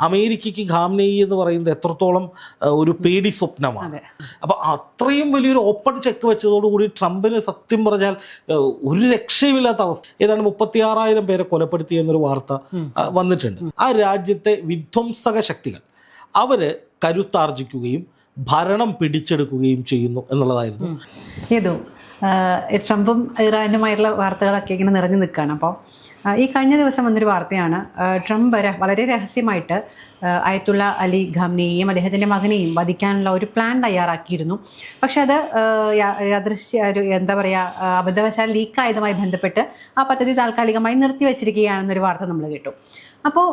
അമേരിക്കയ്ക്ക് ഖാംനെയി എന്ന് പറയുന്നത് എത്രത്തോളം ഒരു പേടി സ്വപ്നമാണ്. അപ്പോൾ അത്രയും വലിയൊരു ഓപ്പൺ ചെക്ക് വെച്ചതോടുകൂടി ട്രംപിന് സത്യം പറഞ്ഞാൽ ഒരു രക്ഷയുമില്ലാത്ത അവസ്ഥ. ഏതാണ്ട് 36,000 പേരെ കൊലപ്പെടുത്തിയെന്നൊരു വാർത്ത വന്നിട്ടുണ്ട്. ആ രാജ്യത്തെ വിധ്വംസക ശക്തികൾ അവര് കരുത്താർജിക്കുകയും ഭരണം പിടിച്ചെടുക്കുകയും ചെയ്യുന്നു എന്നുള്ളതായിരുന്നു. ഏതോ ട്രംപും ഇറാനുമായിട്ടുള്ള വാർത്തകളൊക്കെ ഇങ്ങനെ നിറഞ്ഞു നിൽക്കുകയാണ്. അപ്പോൾ ഈ കഴിഞ്ഞ ദിവസം വന്നൊരു വാർത്തയാണ്, ട്രംപ് വളരെ രഹസ്യമായിട്ട് അയത്തുള്ള അലി ഖാംനെയെയും അദ്ദേഹത്തിൻ്റെ മകനെയും വധിക്കാനുള്ള ഒരു പ്ലാൻ തയ്യാറാക്കിയിരുന്നു. പക്ഷെ അത് എന്താ പറയുക, അബദ്ധവശാൽ ലീക്കായതുമായി ബന്ധപ്പെട്ട് ആ പദ്ധതി താൽക്കാലികമായി നിർത്തിവെച്ചിരിക്കുകയാണെന്നൊരു വാർത്ത നമ്മൾ കേട്ടു. അപ്പോൾ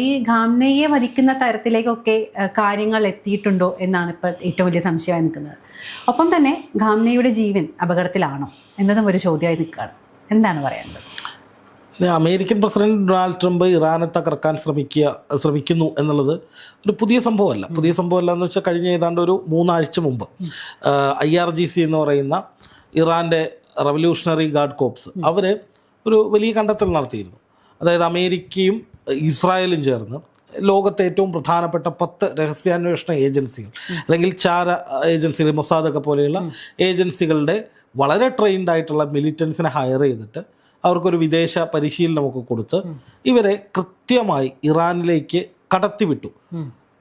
ഈ ഖാംനെയെ വധിക്കുന്ന തരത്തിലേക്കൊക്കെ കാര്യങ്ങൾ എത്തിയിട്ടുണ്ടോ എന്നാണ് ഇപ്പോൾ ഏറ്റവും വലിയ സംശയമായി നിൽക്കുന്നത്. ഒപ്പം തന്നെ ഖാംനെയുടെ ജീവൻ അപകടത്തിലാണോ എന്നതും ഒരു ചോദ്യമായി നിൽക്കുകയാണ്. എന്താണ് പറയാനുള്ളത്? അമേരിക്കൻ പ്രസിഡന്റ് ഡൊണാൾഡ് ട്രംപ് ഇറാനെ തകർക്കാൻ ശ്രമിക്കുന്നു എന്നുള്ളത് ഒരു പുതിയ സംഭവമല്ല. എന്ന് വെച്ചാൽ കഴിഞ്ഞ ഏതാണ്ട് ഒരു 3 ആഴ്ച മുമ്പ് IRGC എന്ന് പറയുന്ന ഇറാൻ്റെ റവല്യൂഷണറി ഗാർഡ് കോപ്സ് അവർ ഒരു വലിയ കണ്ടെത്തൽ നടത്തിയിരുന്നു. അതായത് അമേരിക്കയും ഇസ്രായേലും ചേർന്ന് ലോകത്തെ ഏറ്റവും പ്രധാനപ്പെട്ട 10 രഹസ്യാന്വേഷണ ഏജൻസികൾ അല്ലെങ്കിൽ ചാര ഏജൻസികൾ, മൊസാദൊക്കെ പോലെയുള്ള ഏജൻസികളുടെ വളരെ ട്രെയിൻഡ് ആയിട്ടുള്ള മിലിറ്റൻസിനെ ഹയർ ചെയ്തിട്ട് അവർക്കൊരു വിദേശ പരിശീലനമൊക്കെ കൊടുത്ത് ഇവരെ കൃത്യമായി ഇറാനിലേക്ക് കടത്തിവിട്ടു.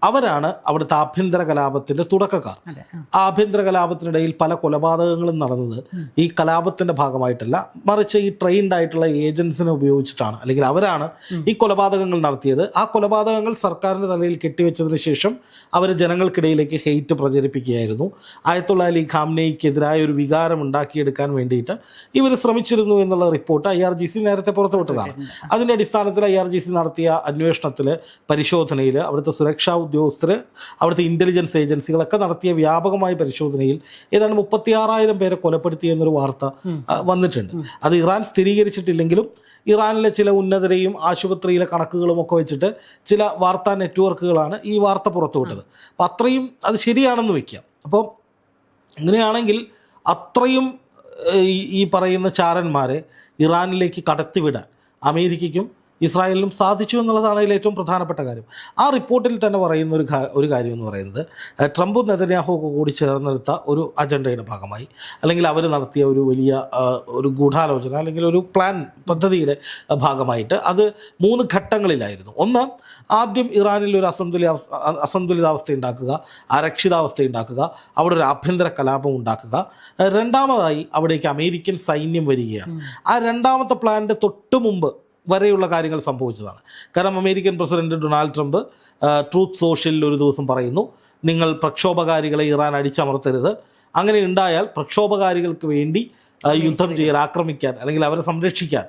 അവരാണ് അവിടുത്തെ ആഭ്യന്തര കലാപത്തിൻ്റെ തുടക്കക്കാർ. ആഭ്യന്തര കലാപത്തിനിടയിൽ പല കൊലപാതകങ്ങളും നടന്നത് ഈ കലാപത്തിൻ്റെ ഭാഗമായിട്ടല്ല, മറിച്ച് ഈ ട്രെയിൻഡ് ആയിട്ടുള്ള ഏജൻസിനെ ഉപയോഗിച്ചിട്ടാണ്. അല്ലെങ്കിൽ അവരാണ് ഈ കൊലപാതകങ്ങൾ നടത്തിയത്. ആ കൊലപാതകങ്ങൾ സർക്കാരിൻ്റെ തലയിൽ കെട്ടിവെച്ചതിന് ശേഷം അവർ ജനങ്ങൾക്കിടയിലേക്ക് ഹെയ്റ്റ് പ്രചരിപ്പിക്കുകയായിരുന്നു. അയത്തുള്ള അലി ഖാംനെയ്ക്കെതിരായ ഒരു വികാരം ഉണ്ടാക്കിയെടുക്കാൻ വേണ്ടിയിട്ട് ഇവർ ശ്രമിച്ചിരുന്നു എന്നുള്ള റിപ്പോർട്ട് IRGC നേരത്തെ പുറത്തുവിട്ടതാണ്. അതിൻ്റെ അടിസ്ഥാനത്തിൽ IRGC നടത്തിയ അന്വേഷണത്തിൽ, പരിശോധനയിൽ അവിടുത്തെ സുരക്ഷാ ഉദ്യോഗസ്ഥർ, അവിടുത്തെ ഇൻ്റലിജൻസ് ഏജൻസികളൊക്കെ നടത്തിയ വ്യാപകമായ പരിശോധനയിൽ ഏതാണ്ട് 36,000 പേരെ കൊലപ്പെടുത്തിയെന്നൊരു വാർത്ത വന്നിട്ടുണ്ട്. അത് ഇറാൻ സ്ഥിരീകരിച്ചിട്ടില്ലെങ്കിലും ഇറാനിലെ ചില ഉന്നതരെയും ആശുപത്രിയിലെ കണക്കുകളും ഒക്കെ വെച്ചിട്ട് ചില വാർത്താ നെറ്റ്വർക്കുകളാണ് ഈ വാർത്ത പുറത്തുവിട്ടത്. അപ്പം അത്രയും അത് ശരിയാണെന്ന് വയ്ക്കാം. അപ്പോൾ അങ്ങനെയാണെങ്കിൽ അത്രയും ഈ പറയുന്ന ചാരന്മാരെ ഇറാനിലേക്ക് കടത്തിവിടാൻ അമേരിക്കയ്ക്കും ഇസ്രായേലിനും സാധിച്ചു എന്നുള്ളതാണ് അതിൽ ഏറ്റവും പ്രധാനപ്പെട്ട കാര്യം. ആ റിപ്പോർട്ടിൽ തന്നെ പറയുന്ന ഒരു കാര്യം എന്ന് പറയുന്നത്, ട്രംപും നെതന്യാഹു ഒക്കെ കൂടി ചേർന്നെടുത്ത ഒരു അജണ്ടയുടെ ഭാഗമായി, അല്ലെങ്കിൽ അവർ നടത്തിയ ഒരു വലിയ ഒരു ഗൂഢാലോചന അല്ലെങ്കിൽ ഒരു പ്ലാൻ പദ്ധതിയുടെ ഭാഗമായിട്ട് അത് 3 ഘട്ടങ്ങളിലായിരുന്നു. ഒന്ന്, ആദ്യം ഇറാനിൽ ഒരു അസന്തുലിതാവസ്ഥ ഉണ്ടാക്കുക, അരക്ഷിതാവസ്ഥ ഉണ്ടാക്കുക, അവിടെ ഒരു ആഭ്യന്തര കലാപം ഉണ്ടാക്കുക. രണ്ടാമതായി അവിടേക്ക് അമേരിക്കൻ സൈന്യം വരികയാണ്. ആ രണ്ടാമത്തെ പ്ലാനിൻ്റെ തൊട്ട് മുമ്പ് വരെയുള്ള കാര്യങ്ങൾ സംഭവിച്ചതാണ്. കാരണം American president Donald Trump Truth സോഷ്യലിൽ ഒരു ദിവസം പറയുന്നു, നിങ്ങൾ പ്രക്ഷോഭകാരികളെ ഇറാൻ അടിച്ചമർത്തരുത്, അങ്ങനെ ഉണ്ടായാൽ പ്രക്ഷോഭകാരികൾക്ക് വേണ്ടി യുദ്ധം ചെയ്യാൻ, ആക്രമിക്കാൻ അല്ലെങ്കിൽ അവരെ സംരക്ഷിക്കാൻ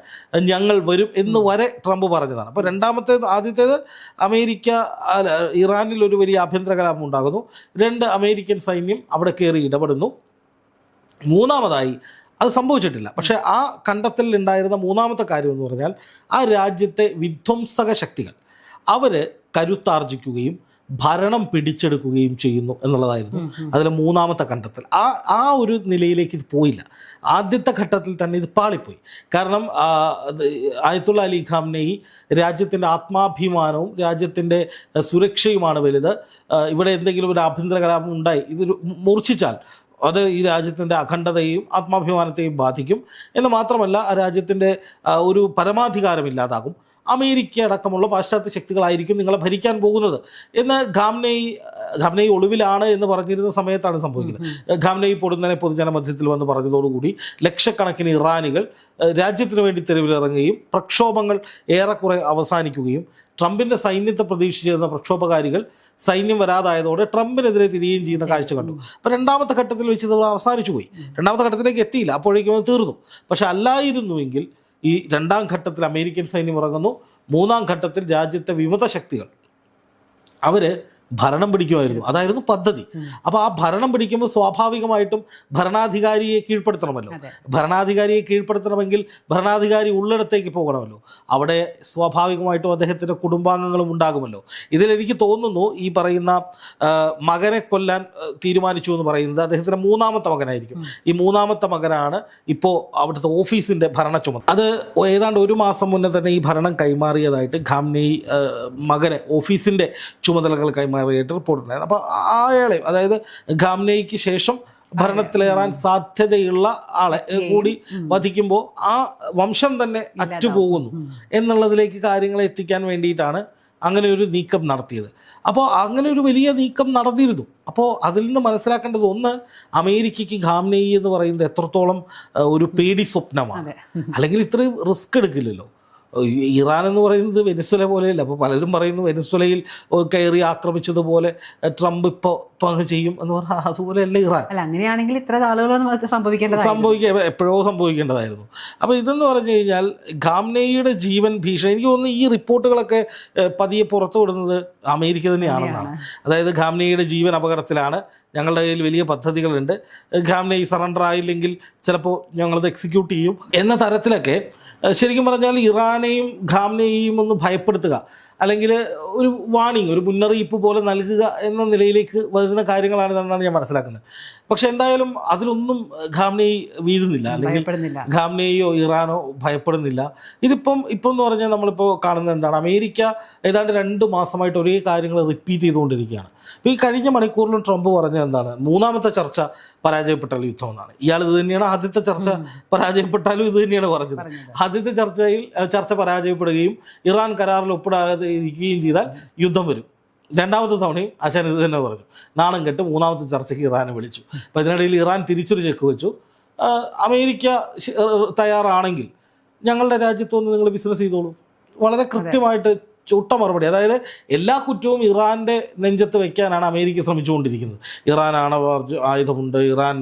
ഞങ്ങൾ വരും എന്ന് വരെ ട്രംപ് പറഞ്ഞതാണ്. അപ്പോൾ ആദ്യത്തേത് ഇറാനിൽ ഒരു വലിയ ആഭ്യന്തര കലാപം ഉണ്ടാകുന്നു. 2, അമേരിക്കൻ സൈന്യം അവിടെ കയറി ഇടപെടുന്നു. മൂന്നാമതായി അത് സംഭവിച്ചിട്ടില്ല. പക്ഷേ ആ കണ്ടെത്തലിൽ ഉണ്ടായിരുന്ന മൂന്നാമത്തെ കാര്യം എന്ന് പറഞ്ഞാൽ ആ രാജ്യത്തെ വിധ്വംസക ശക്തികൾ അവർ കരുത്താർജിക്കുകയും ഭരണം പിടിച്ചെടുക്കുകയും ചെയ്യുന്നു എന്നുള്ളതായിരുന്നു അതിലെ മൂന്നാമത്തെ കണ്ടെത്തൽ. ആ ഒരു നിലയിലേക്ക് ഇത് പോയില്ല. ആദ്യത്തെ ഘട്ടത്തിൽ തന്നെ ഇത് പാളിപ്പോയി. കാരണം അയത്തുള്ള അലി ഖാംനെയി രാജ്യത്തിൻ്റെ ആത്മാഭിമാനവും രാജ്യത്തിൻ്റെ സുരക്ഷയുമാണ് വലുത്. ഇവിടെ എന്തെങ്കിലും ഒരു ആഭ്യന്തര കലാപം ഉണ്ടായി ഇത് മൂർച്ഛിച്ചാൽ അത് ഈ രാജ്യത്തിൻ്റെ അഖണ്ഡതയെയും ആത്മാഭിമാനത്തെയും ബാധിക്കും എന്ന് മാത്രമല്ല, ആ രാജ്യത്തിൻ്റെ ഒരു പരമാധികാരമില്ലാതാകും. അമേരിക്ക അടക്കമുള്ള പാശ്ചാത്യ ശക്തികളായിരിക്കും നിങ്ങളെ ഭരിക്കാൻ പോകുന്നത് എന്ന് ഖാംനെയി ഒളിവിലാണ് എന്ന് പറഞ്ഞിരുന്ന സമയത്താണ് സംഭവിക്കുന്നത്. ഖാംനെയി പൊടുന്നനെ പൊതുജന മധ്യത്തിൽ വന്ന് പറഞ്ഞതോടുകൂടി ലക്ഷക്കണക്കിന് ഇറാനികൾ രാജ്യത്തിന് വേണ്ടി തെരുവിലിറങ്ങുകയും പ്രക്ഷോഭങ്ങൾ ഏറെക്കുറെ അവസാനിക്കുകയും ട്രംപിൻ്റെ സൈന്യത്തെ പ്രതീക്ഷിച്ചിരുന്ന പ്രക്ഷോഭകാരികൾ സൈന്യം വരാതായതോടെ ട്രംപിനെതിരെ തിരിയുകയും ചെയ്യുന്ന കാഴ്ച കണ്ടു. അപ്പോൾ രണ്ടാമത്തെ ഘട്ടത്തിൽ വെച്ച് ഇത് അവസാനിച്ചു പോയി. രണ്ടാമത്തെ ഘട്ടത്തിലേക്ക് എത്തിയില്ല, അപ്പോഴേക്കും അത് തീർന്നു. പക്ഷെ അല്ലായിരുന്നുവെങ്കിൽ ഈ 2ാം ഘട്ടത്തിൽ അമേരിക്കൻ സൈന്യം ഇറങ്ങുന്നു. 3ാം ഘട്ടത്തിൽ രാജ്യത്തെ വിമത ശക്തികൾ അവർ ഭരണം പിടിക്കുമായിരുന്നു. അതായിരുന്നു പദ്ധതി. അപ്പോൾ ആ ഭരണം പിടിക്കുമ്പോൾ സ്വാഭാവികമായിട്ടും ഭരണാധികാരിയെ കീഴ്പ്പെടുത്തണമല്ലോ. ഭരണാധികാരിയെ കീഴ്പ്പെടുത്തണമെങ്കിൽ ഭരണാധികാരി ഉള്ളിടത്തേക്ക് പോകണമല്ലോ. അവിടെ സ്വാഭാവികമായിട്ടും അദ്ദേഹത്തിൻ്റെ കുടുംബാംഗങ്ങളും ഉണ്ടാകുമല്ലോ. ഇതിലെനിക്ക് തോന്നുന്നു ഈ പറയുന്ന മകനെ കൊല്ലാൻ തീരുമാനിച്ചു എന്ന് പറയുന്നത് അദ്ദേഹത്തിൻ്റെ മൂന്നാമത്തെ മകനായിരിക്കും. ഈ മൂന്നാമത്തെ മകനാണ് ഇപ്പോൾ അവിടുത്തെ ഓഫീസിൻ്റെ ഭരണ ചുമതല. അത് ഏതാണ്ട് ഒരു മാസം മുന്നേ തന്നെ ഈ ഭരണം കൈമാറിയതായിട്ട് ഖാംനെയി മകനെ ഓഫീസിൻ്റെ ചുമതലകൾ കൈമാറിയിട്ട് റിപ്പോർട്ടുണ്ടായിരുന്നു. അപ്പോൾ അയാളെ, അതായത് ഖാംനെയിക്ക് ശേഷം ഭരണത്തിലേറാൻ സാധ്യതയുള്ള ആളെ കൂടി വധിക്കുമ്പോൾ ആ വംശം തന്നെ അറ്റുപോകുന്നു എന്നുള്ളതിലേക്ക് കാര്യങ്ങളെ എത്തിക്കാൻ വേണ്ടിയിട്ടാണ് അങ്ങനെ ഒരു നീക്കം നടത്തിയത്. അപ്പോൾ അങ്ങനെ ഒരു വലിയ നീക്കം നടന്നിരുന്നു. അപ്പോൾ അതിൽ നിന്ന് മനസ്സിലാക്കേണ്ടത്, ഒന്ന്, അമേരിക്കയ്ക്ക് ഖാംനെയി എന്ന് പറയുന്നത് എത്രത്തോളം ഒരു പേടി സ്വപ്നമാണ്. അല്ലെങ്കിൽ ഇത്രയും റിസ്ക് എടുക്കില്ലല്ലോ. ഇറാൻ എന്ന് പറയുന്നത് വെനിസ്വല പോലെയല്ല. അപ്പോൾ പലരും പറയുന്നു വെനിസ്വലയിൽ കയറി ആക്രമിച്ചതുപോലെ ട്രംപ് ഇപ്പോൾ അങ്ങ് ചെയ്യും എന്ന് പറഞ്ഞാൽ അതുപോലെയല്ല ഇറാൻ. അങ്ങനെയാണെങ്കിൽ ഇത്ര ആളുകളൊന്നും എപ്പോഴോ സംഭവിക്കേണ്ടതായിരുന്നു. അപ്പോൾ ഇതെന്ന് പറഞ്ഞു കഴിഞ്ഞാൽ ഖാംനെയിയുടെ ജീവൻ ഭീഷണി. എനിക്ക് തോന്നുന്നു ഈ റിപ്പോർട്ടുകളൊക്കെ പതിയെ പുറത്തു വിടുന്നത് അമേരിക്ക തന്നെയാണെന്നാണ്. അതായത് ഖാംനെയിയുടെ ജീവൻ അപകടത്തിലാണ്, ഞങ്ങളുടെ കയ്യിൽ വലിയ പദ്ധതികളുണ്ട്, ഖാംനെയി സറണ്ടർ ആയില്ലെങ്കിൽ ചിലപ്പോൾ ഞങ്ങളത് എക്സിക്യൂട്ട് ചെയ്യും എന്ന തരത്തിലൊക്കെ ശരിക്കും പറഞ്ഞാൽ ഇറാനെയും ഖാംനെയും ഒന്ന് ഭയപ്പെടുത്തുക, അല്ലെങ്കിൽ ഒരു വാണിംഗ്, ഒരു മുന്നറിയിപ്പ് പോലെ നൽകുക എന്ന നിലയിലേക്ക് വരുന്ന കാര്യങ്ങളാണ് എന്നാണ് ഞാൻ മനസ്സിലാക്കുന്നത്. പക്ഷെ എന്തായാലും അതിലൊന്നും ഖാംനെയി വീഴുന്നില്ല, അല്ലെങ്കിൽ ഖാംനെയോ ഇറാനോ ഭയപ്പെടുന്നില്ല. ഇപ്പം എന്ന് പറഞ്ഞാൽ നമ്മളിപ്പോൾ കാണുന്നത് എന്താണ്, അമേരിക്ക ഏതാണ്ട് 2 മാസമായിട്ട് ഒരേ കാര്യങ്ങൾ റിപ്പീറ്റ് ചെയ്തുകൊണ്ടിരിക്കുകയാണ്. അപ്പോൾ ഈ കഴിഞ്ഞ മണിക്കൂറിലും ട്രംപ് പറഞ്ഞത് എന്താണ്, മൂന്നാമത്തെ ചർച്ച പരാജയപ്പെട്ടാൽ യുദ്ധം എന്നാണ്. ഇയാൾ ഇത് തന്നെയാണ് ആദ്യത്തെ ചർച്ച പരാജയപ്പെട്ടാലും ഇത് തന്നെയാണ് പറഞ്ഞത്. ആദ്യത്തെ ചർച്ച പരാജയപ്പെടുകയും ഇറാൻ കരാറിൽ ഒപ്പിടാതെ ഇരിക്കുകയും ചെയ്താൽ യുദ്ധം വരും. രണ്ടാമത്തെ തവണയും അച്ഛൻ ഇത് തന്നെ പറഞ്ഞു. നാണം കെട്ട് മൂന്നാമത്തെ ചർച്ചയ്ക്ക് ഇറാനെ വിളിച്ചു. അപ്പോൾ ഇതിനിടയിൽ ഇറാൻ തിരിച്ചൊരു ചെക്ക് വെച്ചു, അമേരിക്ക തയ്യാറാണെങ്കിൽ ഞങ്ങളുടെ രാജ്യത്തൊന്ന് നിങ്ങൾ ബിസിനസ് ചെയ്തോളൂ. വളരെ കൃത്യമായിട്ട് ചുട്ട മറുപടി. അതായത് എല്ലാ കുറ്റവും ഇറാൻ്റെ നെഞ്ചത്ത് വയ്ക്കാനാണ് അമേരിക്ക ശ്രമിച്ചുകൊണ്ടിരിക്കുന്നത്. ഇറാൻ ആയുധമുണ്ട്, ഇറാൻ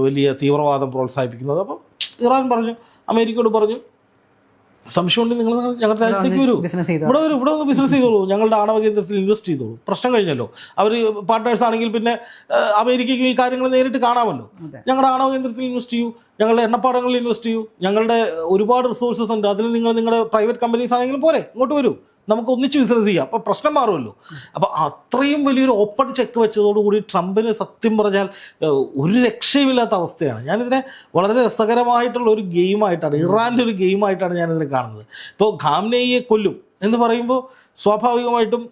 വലിയ തീവ്രവാദം പ്രോത്സാഹിപ്പിക്കുന്നത്. അപ്പം ഇറാൻ പറഞ്ഞു, അമേരിക്കയോട് പറഞ്ഞു, സംശയമുണ്ട് നിങ്ങൾ ഞങ്ങളുടെ രാജ്യത്തേക്ക് വരൂ, ഇവിടെ ഒന്ന് ബിസിനസ് ചെയ്തോളൂ, ഞങ്ങളുടെ ആണവ കേന്ദ്രത്തിൽ ഇൻവെസ്റ്റ് ചെയ്തോളൂ, പ്രശ്നം കഴിഞ്ഞല്ലോ. അവർ പാർട്ട്നേഴ്സ് ആണെങ്കിൽ പിന്നെ അമേരിക്കയ്ക്കും ഈ കാര്യങ്ങൾ നേരിട്ട് കാണാമല്ലോ. ഞങ്ങളുടെ ആണവ കേന്ദ്രത്തിൽ ഇൻവെസ്റ്റ് ചെയ്യൂ, ഞങ്ങളുടെ എണ്ണപ്പാടങ്ങളിൽ ഇൻവെസ്റ്റ് ചെയ്യൂ, ഞങ്ങളുടെ ഒരുപാട് റിസോഴ്സസ് ഉണ്ട്, അതിൽ നിങ്ങൾ നിങ്ങളുടെ പ്രൈവറ്റ് കമ്പനീസ് ആണെങ്കിലും പോരെ, ഇങ്ങോട്ട് വരൂ, നമുക്ക് ഒന്നിച്ച് ബിസിനസ് ചെയ്യാം, അപ്പോൾ പ്രശ്നം മാറുമല്ലോ. അപ്പോൾ അത്രയും വലിയൊരു ഓപ്പൺ ചെക്ക് വെച്ചതോടുകൂടി ട്രംപിന് സത്യം പറഞ്ഞാൽ ഒരു രക്ഷയുമില്ലാത്ത അവസ്ഥയാണ്. ഞാനിതിനെ വളരെ രസകരമായിട്ടുള്ള ഒരു ഗെയിമായിട്ടാണ്, ഇറാൻ്റെ ഒരു ഗെയിമായിട്ടാണ് ഞാനിതിനെ കാണുന്നത്. ഇപ്പോൾ ഖാംനെയിയെ കൊല്ലും എന്ന് പറയുമ്പോൾ സ്വാഭാവികമായിട്ടും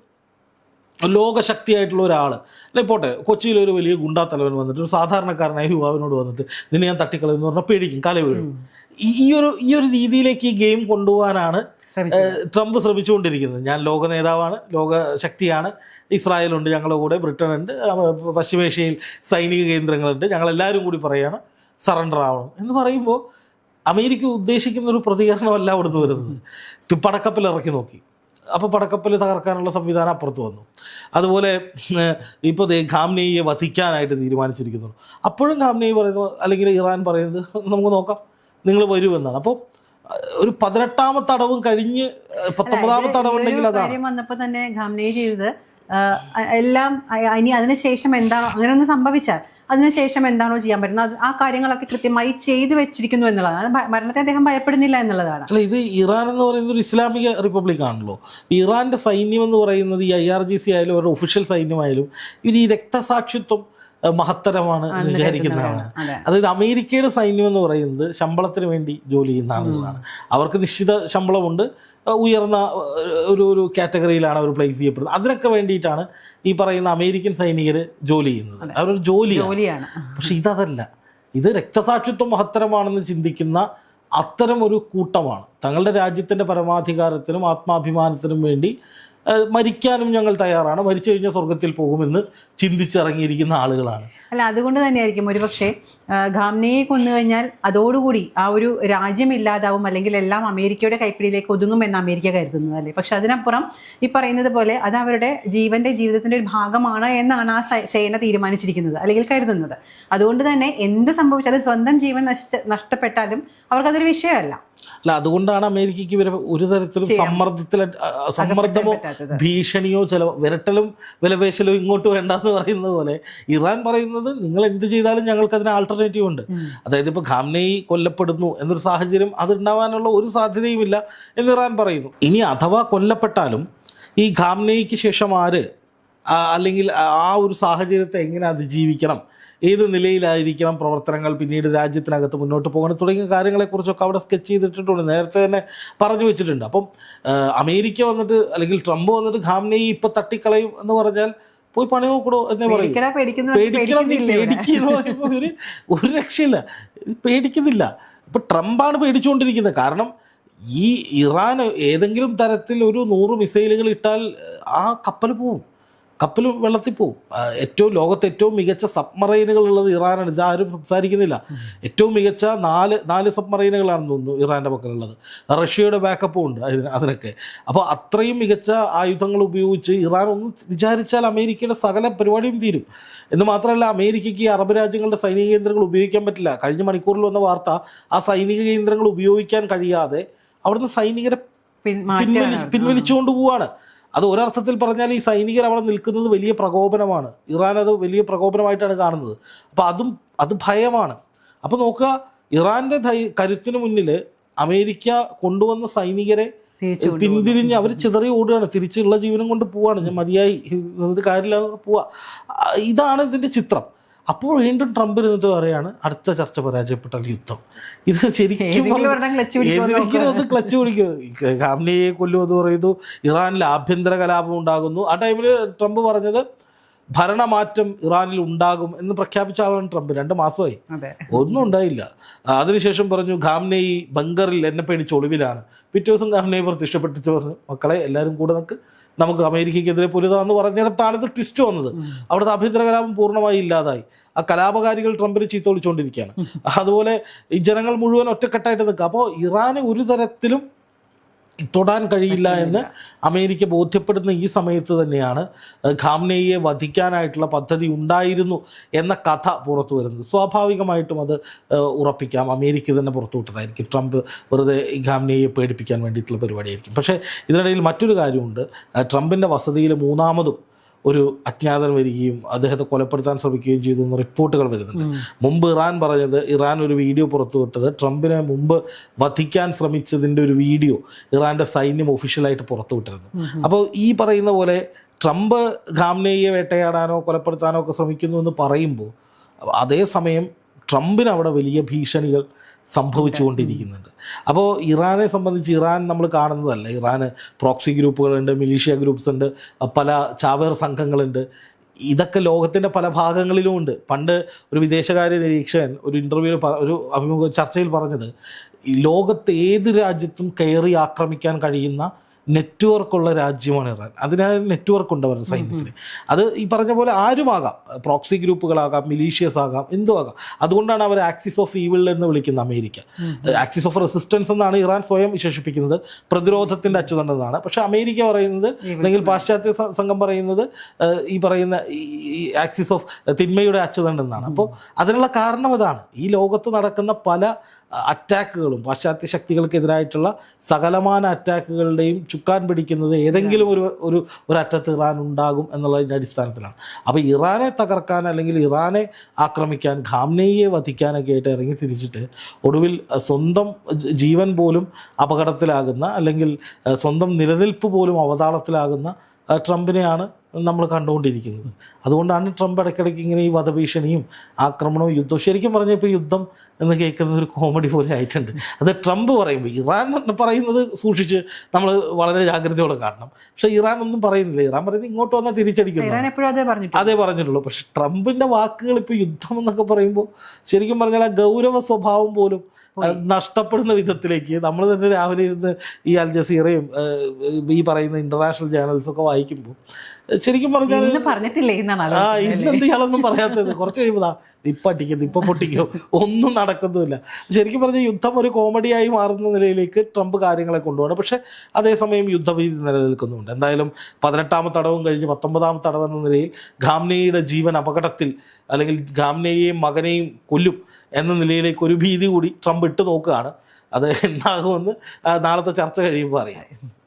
ലോകശക്തിയായിട്ടുള്ള ഒരാൾ, അല്ലെ പോട്ടെ, കൊച്ചിയിലൊരു വലിയ ഗുണ്ടാത്തലവൻ വന്നിട്ട് ഒരു സാധാരണക്കാരനായ യുവാവിനോട് വന്നിട്ട് നിന്നെ ഞാൻ തട്ടിക്കളയെന്ന് പറഞ്ഞാൽ പേടിക്കും, കല വീഴും. ഈ ഒരു രീതിയിലേക്ക് ഈ ഗെയിം കൊണ്ടുപോകാനാണ് ട്രംപ് ശ്രമിച്ചുകൊണ്ടിരിക്കുന്നത്. ഞാൻ ലോക നേതാവാണ്, ലോക ശക്തിയാണ്, ഇസ്രായേലുണ്ട് ഞങ്ങളുടെ കൂടെ, ബ്രിട്ടൻ ഉണ്ട്, പശ്ചിമേഷ്യയിൽ സൈനിക കേന്ദ്രങ്ങളുണ്ട്, ഞങ്ങളെല്ലാവരും കൂടി പറയുകയാണ് സറണ്ടർ ആവണം എന്ന് പറയുമ്പോൾ അമേരിക്ക ഉദ്ദേശിക്കുന്ന ഒരു പ്രതികരണമല്ല അവിടുന്ന് വരുന്നത്. പടക്കപ്പൽ ഇറക്കി നോക്കി, അപ്പോൾ പടക്കപ്പൽ തകർക്കാനുള്ള സംവിധാനം അപ്പുറത്ത് വന്നു. അതുപോലെ ഇപ്പോൾ ഖാംനെയിയെ വധിക്കാനായിട്ട് തീരുമാനിച്ചിരിക്കുന്നു. അപ്പോഴും ഖാംനെയി പറയുന്നത്, അല്ലെങ്കിൽ ഇറാൻ പറയുന്നത്, നമുക്ക് നോക്കാം, നിങ്ങൾ വരുമെന്നാണ്. അപ്പോൾ ഒരു 18ാമത്തെ അടവും കഴിഞ്ഞ് 19ാമത്തെ അടവുണ്ടെങ്കിൽ അതാണ് വന്നപ്പോൾ തന്നെ ഖാംനെയി ചെയ്തത് എല്ലാം. ഇനി അതിനുശേഷം എന്താണോ അങ്ങനെ ഒന്ന് സംഭവിച്ചാൽ അതിനുശേഷം എന്താണോ ചെയ്യാൻ പറ്റുന്നത് ആ കാര്യങ്ങളൊക്കെ കൃത്യമായി ചെയ്തു വെച്ചിരിക്കുന്നു എന്നുള്ളതാണ്. മരണത്തെ അദ്ദേഹം ഭയപ്പെടുന്നില്ല എന്നുള്ളതാണ്. അല്ല, ഇത് ഇറാൻ എന്ന് പറയുന്നത് ഒരു ഇസ്ലാമിക റിപ്പബ്ലിക് ആണല്ലോ. ഇറാന്റെ സൈന്യം എന്ന് പറയുന്നത് ഈ IRGC ആയാലും അവരുടെ ഒഫീഷ്യൽ സൈന്യമായാലും ഇവർ ഈ രക്തസാക്ഷിത്വം മഹത്തരമാണ് വിചാരിക്കുന്നതാണ്. അതായത് അമേരിക്കയുടെ സൈന്യം എന്ന് പറയുന്നത് ശമ്പളത്തിന് വേണ്ടി ജോലി ചെയ്യുന്ന ആളുകളാണ്. അവർക്ക് നിശ്ചിത ശമ്പളമുണ്ട്, ഉയർന്ന ഒരു കാറ്റഗറിയിലാണ് അവർ പ്ലേസ് ചെയ്യപ്പെടുന്നത്. അതിനൊക്കെ വേണ്ടിയിട്ടാണ് ഈ പറയുന്ന അമേരിക്കൻ സൈനികർ ജോലി ചെയ്യുന്നത്. അവരൊരു ജോലിയാണ്. പക്ഷെ ഇതല്ല, ഇത് രക്തസാക്ഷിത്വം മഹത്തരമാണെന്ന് ചിന്തിക്കുന്ന അത്തരം ഒരു കൂട്ടമാണ്. തങ്ങളുടെ രാജ്യത്തിൻ്റെ പരമാധികാരത്തിനും ആത്മാഭിമാനത്തിനും വേണ്ടി മരിക്കാനും ഞങ്ങൾ തയ്യാറാണ്, മരിച്ചു കഴിഞ്ഞാൽ സ്വർഗത്തിൽ പോകുമെന്ന് ചിന്തിച്ചിറങ്ങിയിരിക്കുന്ന ആളുകളാണ്. അല്ല, അതുകൊണ്ട് തന്നെയായിരിക്കും ഒരുപക്ഷെ ഖാംനെയെ കൊന്നു കഴിഞ്ഞാൽ അതോടുകൂടി ആ ഒരു രാജ്യം ഇല്ലാതാവും, അല്ലെങ്കിൽ എല്ലാം അമേരിക്കയുടെ കൈപ്പിടിയിലേക്ക് ഒതുങ്ങുമെന്ന് അമേരിക്ക കരുതുന്നത് അല്ലേ. പക്ഷെ അതിനപ്പുറം ഈ പറയുന്നത് പോലെ അത് അവരുടെ ജീവിതത്തിൻ്റെ ഒരു ഭാഗമാണ് എന്നാണ് ആ സേന തീരുമാനിച്ചിരിക്കുന്നത്, അല്ലെങ്കിൽ കരുതുന്നത്. അതുകൊണ്ട് തന്നെ എന്ത് സംഭവിച്ചാലും സ്വന്തം ജീവൻ നഷ്ടപ്പെട്ടാലും അവർക്കതൊരു വിഷയമല്ല. അല്ല, അതുകൊണ്ടാണ് അമേരിക്കയ്ക്ക് ഇവരെ ഒരു തരത്തിലും സമ്മർദ്ദമോ ഭീഷണിയോ വിരട്ടലും വിലപേശലും ഇങ്ങോട്ട് വേണ്ടെന്ന് പറയുന്നത് പോലെ ഇറാൻ പറയുന്നത് നിങ്ങൾ എന്ത് ചെയ്താലും ഞങ്ങൾക്ക് അതിന് ആൾട്ടർനേറ്റീവ് ഉണ്ട്. അതായത് ഇപ്പോൾ ഖാംനെയി കൊല്ലപ്പെടുന്നു എന്നൊരു സാഹചര്യം അതുണ്ടാവാനുള്ള ഒരു സാധ്യതയുമില്ല എന്ന് ഇറാൻ പറയുന്നു. ഇനി അഥവാ കൊല്ലപ്പെട്ടാലും ഈ ഖാംനെയിക്ക് ശേഷം അല്ലെങ്കിൽ ആ ഒരു സാഹചര്യത്തെ എങ്ങനെ അതിജീവിക്കണം, ഏത് നിലയിലായിരിക്കണം പ്രവർത്തനങ്ങൾ, പിന്നീട് രാജ്യത്തിനകത്ത് മുന്നോട്ട് പോകണം തുടങ്ങിയ കാര്യങ്ങളെക്കുറിച്ചൊക്കെ അവിടെ സ്കെച്ച് ചെയ്തിട്ടുണ്ട്, നേരത്തെ തന്നെ പറഞ്ഞു വെച്ചിട്ടുണ്ട്. അപ്പം അമേരിക്ക വന്നിട്ട് അല്ലെങ്കിൽ ട്രംപ് വന്നിട്ട് ഖാംനെയി ഇപ്പം തട്ടിക്കളയും എന്ന് പറഞ്ഞാൽ പോയി പണി നോക്കണോ എന്നേ പറയും. പേടിക്കുന്ന പറയുമ്പോൾ ഒരു രക്ഷയില്ല, പേടിക്കുന്നില്ല. ഇപ്പം ട്രംപാണ് പേടിച്ചുകൊണ്ടിരിക്കുന്നത്. കാരണം ഈ ഇറാൻ ഏതെങ്കിലും തരത്തിൽ ഒരു 100 മിസൈലുകൾ ഇട്ടാൽ ആ കപ്പൽ പോവും, കപ്പൽ വെള്ളത്തിൽ പോവും. ലോകത്തെ ഏറ്റവും മികച്ച സബ്മറൈനുകൾ ഉള്ളത് ഇറാനാണ്. ഇതാരും സംസാരിക്കുന്നില്ല. ഏറ്റവും മികച്ച നാല് സബ്മറൈനുകളാണെന്ന് തോന്നുന്നു ഇറാൻ്റെ പക്കലുള്ളത്. റഷ്യയുടെ ബാക്കപ്പും ഉണ്ട് അതിനൊക്കെ. അപ്പോൾ അത്രയും മികച്ച ആയുധങ്ങൾ ഉപയോഗിച്ച് ഇറാൻ ഒന്ന് വിചാരിച്ചാൽ അമേരിക്കയുടെ സകല പരിപാടിയും തീരും. എന്ന് മാത്രമല്ല, അമേരിക്കയ്ക്ക് ഈ അറബ് രാജ്യങ്ങളുടെ സൈനിക കേന്ദ്രങ്ങൾ ഉപയോഗിക്കാൻ പറ്റില്ല. കഴിഞ്ഞ മണിക്കൂറിൽ വന്ന വാർത്ത, ആ സൈനിക കേന്ദ്രങ്ങൾ ഉപയോഗിക്കാൻ കഴിയാതെ അവിടുന്ന് സൈനികരെ പിൻവലിച്ചുകൊണ്ട് പോവാണ്. അത് ഒരർത്ഥത്തിൽ പറഞ്ഞാൽ ഈ സൈനികർ അവിടെ നിൽക്കുന്നത് വലിയ പ്രകോപനമാണ്. ഇറാൻ അത് വലിയ പ്രകോപനമായിട്ടാണ് കാണുന്നത്. അപ്പോൾ അത് ഭയമാണ്. അപ്പോൾ നോക്കുക, ഇറാൻ്റെ കരുത്തിന് മുന്നിൽ അമേരിക്ക കൊണ്ടുവന്ന സൈനികരെ പിന്തിരിഞ്ഞ് അവർ ചിതറി ഓടുകയാണ്, തിരിച്ചുള്ള ജീവനം കൊണ്ട് പോവാണ്. ഞാൻ മതിയായി കാര്യമില്ല പോവാ. ഇതാണ് ഇതിൻ്റെ ചിത്രം. അപ്പോൾ വീണ്ടും ട്രംപ് ഇരുന്നിട്ട് പറയാണ് അടുത്ത ചർച്ച പരാജയപ്പെട്ടാൽ യുദ്ധം. ഇത് ശരിക്കും ഒന്ന് ക്ലച്ച് പിടിക്കും. ഖാംനെയെ കൊല്ലുമെന്ന് പറയുന്നു, ഇറാനിൽ ആഭ്യന്തര കലാപം ഉണ്ടാകുന്നു. ആ ടൈമിൽ ട്രംപ് പറഞ്ഞത് ഭരണമാറ്റം ഇറാനിൽ ഉണ്ടാകും എന്ന് പ്രഖ്യാപിച്ച ആളാണ് ട്രംപ്. 2 മാസമായി, ഒന്നും ഉണ്ടായില്ല. അതിനുശേഷം പറഞ്ഞു ഖാംനെയി ബങ്കറിൽ എന്നെ പേടിച്ച് ഒളിവിലാണ്. പിറ്റേ ദിവസം ഖാംനെയി പ്രത്യക്ഷപ്പെട്ടിട്ട് പറഞ്ഞു, മക്കളെ എല്ലാവരും കൂടെ നമുക്ക് അമേരിക്കയ്ക്കെതിരെ പൊരുതാന്ന് പറഞ്ഞിടത്താണ് ഇത് ട്വിസ്റ്റ് വന്നത്. അവിടുത്തെ ആഭ്യന്തര കലാപം പൂർണ്ണമായി ഇല്ലാതായി. ആ കലാപകാരികൾ ട്രംപിന് ചീത്ത വിളിച്ചുകൊണ്ടിരിക്കുകയാണ്. അതുപോലെ ഈ ജനങ്ങൾ മുഴുവൻ ഒറ്റക്കെട്ടായിട്ട് നിൽക്കുക. അപ്പോൾ ഇറാന് ഒരു തരത്തിലും തൊടാൻ കഴിയില്ല എന്ന് അമേരിക്ക ബോധ്യപ്പെടുന്ന ഈ സമയത്ത് തന്നെയാണ് ഖാംനെയിയെ വധിക്കാനായിട്ടുള്ള പദ്ധതി ഉണ്ടായിരുന്നു എന്ന കഥ പുറത്തു വരുന്നത്. സ്വാഭാവികമായിട്ടും അത് ഉറപ്പിക്കാം, അമേരിക്ക തന്നെ പുറത്തുവിട്ടതായിരിക്കും. ട്രംപ് വെറുതെ ഈ ഖാംനെയിയെ പേടിപ്പിക്കാൻ വേണ്ടിയിട്ടുള്ള പരിപാടിയായിരിക്കും. പക്ഷേ ഇതിനിടയിൽ മറ്റൊരു കാര്യമുണ്ട്. ട്രംപിൻ്റെ വസതിയിൽ 3ാമതും ഒരു അജ്ഞാതൻ വരികയും അദ്ദേഹത്തെ കൊലപ്പെടുത്താൻ ശ്രമിക്കുകയും ചെയ്തു എന്ന് റിപ്പോർട്ടുകൾ വരുന്നുണ്ട്. മുമ്പ് ഇറാൻ പറഞ്ഞത്, ഇറാൻ ഒരു വീഡിയോ പുറത്തുവിട്ടത് ട്രംപിനെ മുമ്പ് വധിക്കാൻ ശ്രമിച്ചതിൻ്റെ ഒരു വീഡിയോ ഇറാൻ്റെ സൈന്യം ഒഫീഷ്യലായിട്ട് പുറത്തുവിട്ടിരുന്നു. അപ്പോൾ ഈ പറയുന്ന പോലെ ട്രംപ് ഖാംനെയിയെ വേട്ടയാടാനോ കൊലപ്പെടുത്താനോ ഒക്കെ ശ്രമിക്കുന്നു എന്ന് പറയുമ്പോൾ അതേസമയം ട്രംപിന് അവിടെ വലിയ ഭീഷണികൾ സംഭവിച്ചുകൊണ്ടിരിക്കുന്നുണ്ട്. അപ്പോൾ ഇറാനെ സംബന്ധിച്ച് ഇറാൻ നമ്മൾ കാണുന്നതല്ല. ഇറാന് പ്രോക്സി ഗ്രൂപ്പുകളുണ്ട്, മിലീഷ്യ ഗ്രൂപ്പ്സ് ഉണ്ട്, പല ചാവേർ സംഘങ്ങളുണ്ട്. ഇതൊക്കെ ലോകത്തിൻ്റെ പല ഭാഗങ്ങളിലും ഉണ്ട്. പണ്ട് ഒരു വിദേശകാര്യ നിരീക്ഷകൻ ഒരു ഇൻ്റർവ്യൂവിൽ ഒരു ചർച്ചയിൽ പറഞ്ഞത്, ലോകത്ത് ഏത് രാജ്യത്തും കയറി ആക്രമിക്കാൻ കഴിയുന്ന നെറ്റ്വർക്കുള്ള രാജ്യമാണ് ഇറാൻ. അതിനായി നെറ്റ്വർക്ക് ഉണ്ട് അവരുടെ സൈന്യത്തിന്. അത് ഈ പറഞ്ഞ പോലെ ആരുമാകാം, പ്രോക്സി ഗ്രൂപ്പുകളാകാം, മിലീഷ്യസ് ആകാം, എന്തും ആകാം. അതുകൊണ്ടാണ് അവർ ആക്സിസ് ഓഫ് ഈവിൾ എന്ന് വിളിക്കുന്നത് അമേരിക്ക. ആക്സിസ് ഓഫ് റെസിസ്റ്റൻസ് എന്നാണ് ഇറാൻ സ്വയം വിശേഷിപ്പിക്കുന്നത്, പ്രതിരോധത്തിൻ്റെ അച്ചുതണ്ടെന്നാണ്. പക്ഷേ അമേരിക്ക പറയുന്നത്, അല്ലെങ്കിൽ പാശ്ചാത്യ സംഘം പറയുന്നത് ഈ പറയുന്ന ഈ ആക്സിസ് ഓഫ് തിന്മയുടെ അച്ചുതണ്ടെന്നാണ്. അപ്പോൾ അതിനുള്ള കാരണം അതാണ്. ഈ ലോകത്ത് നടക്കുന്ന പല അറ്റാക്കുകളും, പാശ്ചാത്യ ശക്തികൾക്കെതിരായിട്ടുള്ള സകലമാന അറ്റാക്കുകളുടെയും ചുക്കാൻ പിടിക്കുന്നത് ഏതെങ്കിലും ഒരു അറ്റത്ത് ഇറാൻ ഉണ്ടാകും എന്നുള്ളതിൻ്റെ അടിസ്ഥാനത്തിലാണ്. അപ്പോൾ ഇറാനെ തകർക്കാൻ അല്ലെങ്കിൽ ഇറാനെ ആക്രമിക്കാൻ, ഖാംനെയിയെ വധിക്കാനൊക്കെ ആയിട്ട് ഇറങ്ങി തിരിച്ചിട്ട് ഒടുവിൽ സ്വന്തം ജീവൻ പോലും അപകടത്തിലാകുന്ന, അല്ലെങ്കിൽ സ്വന്തം നിലനിൽപ്പ് പോലും അവതാളത്തിലാകുന്ന ട്രംപിനെയാണ് നമ്മൾ കണ്ടുകൊണ്ടിരിക്കുന്നത്. അതുകൊണ്ടാണ് ട്രംപ് ഇടയ്ക്കിടയ്ക്ക് ഇങ്ങനെ ഈ വധഭീഷണിയും ആക്രമണവും യുദ്ധവും, ശരിക്കും പറഞ്ഞാൽ ഇപ്പോൾ യുദ്ധം എന്ന് കേൾക്കുന്നത് ഒരു കോമഡി പോലെ ആയിട്ടുണ്ട്. അത് ട്രംപ് പറയുമ്പോൾ ഇറാൻ പറയുന്നത് സൂക്ഷിച്ച് നമ്മൾ വളരെ ജാഗ്രതയോടെ കാണണം. പക്ഷേ ഇറാൻ ഒന്നും പറയുന്നില്ല. ഇറാൻ പറയുന്നത് ഇങ്ങോട്ട് വന്നാൽ തിരിച്ചടിക്കുന്നു, അതേ പറഞ്ഞിട്ടുള്ളൂ. പക്ഷെ ട്രംപിൻ്റെ വാക്കുകൾ ഇപ്പോൾ യുദ്ധം എന്നൊക്കെ പറയുമ്പോൾ ശരിക്കും പറഞ്ഞാൽ ആ ഗൗരവ സ്വഭാവം പോലും നഷ്ടപ്പെടുന്ന വിധത്തിലേക്ക് നമ്മൾ തന്നെ രാവിലെ ഇരുന്ന് ഈ അൽ ജസീറയും ഈ പറയുന്ന ഇന്റർനാഷണൽ ജേർണൽസൊക്കെ വായിക്കുമ്പോൾ ശരിക്കും പറഞ്ഞാൽ ഇന്നെന്ത് ഇയാളൊന്നും പറയാത്തത്, കുറച്ച് കഴിയുമ്പോൾ ഇപ്പം അടിക്കുന്നു, ഇപ്പം പൊട്ടിക്കും, ഒന്നും നടക്കുന്നുമില്ല. ശരിക്കും പറഞ്ഞാൽ യുദ്ധം ഒരു കോമഡിയായി മാറുന്ന നിലയിലേക്ക് ട്രംപ് കാര്യങ്ങളെ കൊണ്ടുപോകണം. പക്ഷേ അതേസമയം യുദ്ധഭീതി നിലനിൽക്കുന്നുണ്ട്. എന്തായാലും 18ാമത്തെ തടവും കഴിഞ്ഞ് 19ാമത്തെ തടവ് എന്ന നിലയിൽ ഖാംനെയിയുടെ ജീവൻ അപകടത്തിൽ, അല്ലെങ്കിൽ ഖാംനെയെയും മകനെയും കൊല്ലും എന്ന നിലയിലേക്ക് ഒരു ഭീതി കൂടി ട്രംപ് ഇട്ട് നോക്കുകയാണ്. അത് എന്താകുമെന്ന് നാളത്തെ ചർച്ച കഴിയുമ്പോൾ അറിയാം.